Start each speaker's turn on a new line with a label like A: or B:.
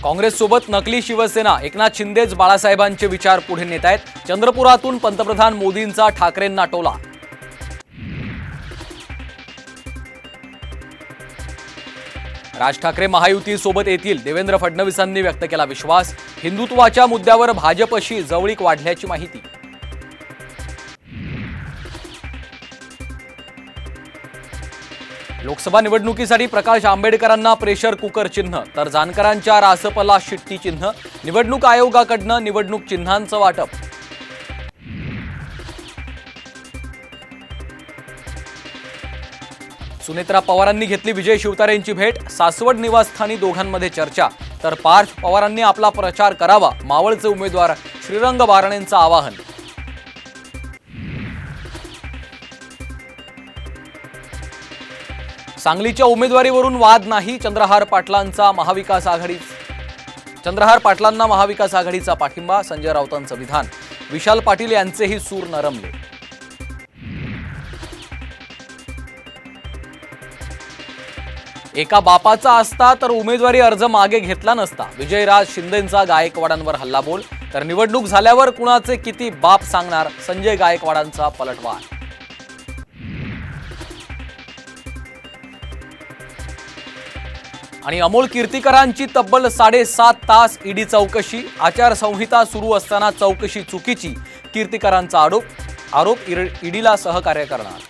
A: काँग्रेससोबत नकली शिवसेना एकनाथ शिंदेच बाळासाहेबांचे विचार पुढे नेत आहेत। चंद्रपुरातून पंतप्रधान मोदींचा ठाकरेंना टोला। राज ठाकरे महायुती सोबत येतील, देवेंद्र फडणवीसांनी व्यक्त केला विश्वास। हिंदुत्वाच्या मुद्द्यावर भाजपशी जवळीक वाढल्याची माहिती। लोकसभा निवडणुकीसाठी प्रकाश आंबेडकरांना प्रेशर कुकर चिन्ह, तर जानकरांच्या रासपला शिट्टी चिन्ह। निवडणूक आयोगाकडून निवडणूक चिन्हांचं वाटप। सुनेत्रा पवारांनी घेतली विजय शिवतारेंची भेट, सासवड निवासस्थानी दोघांमध्ये चर्चा। तर पार्थ पवारांनी आपला प्रचार करावा, मावळचे उमेदवार श्रीरंग बारणेंचं आवाहन। सांगलीच्या उमेदवारीवरून वाद नाही, चंद्रहार पाटलांना महाविकास आघाडीचा पाठिंबा। संजय राऊतांचं विधान, विशाल पाटील यांचेही सूर नरमले। एका बापाचा असता तर उमेदवारी अर्ज मागे घेतला नसता, विजयराज शिंदेंचा गायकवाडांवर हल्लाबोल। तर निवडणूक झाल्यावर कुणाचे किती बाप सांगणार, संजय गायकवाडांचा पलटवार। आणि अमोल कीर्तीकरांची तब्बल 7.5 तास ईडी चौकशी। आचारसंहिता सुरू असताना चौकशी चुकीची, कीर्तीकरांचा आरोप ईडीला सहकार्य करणार।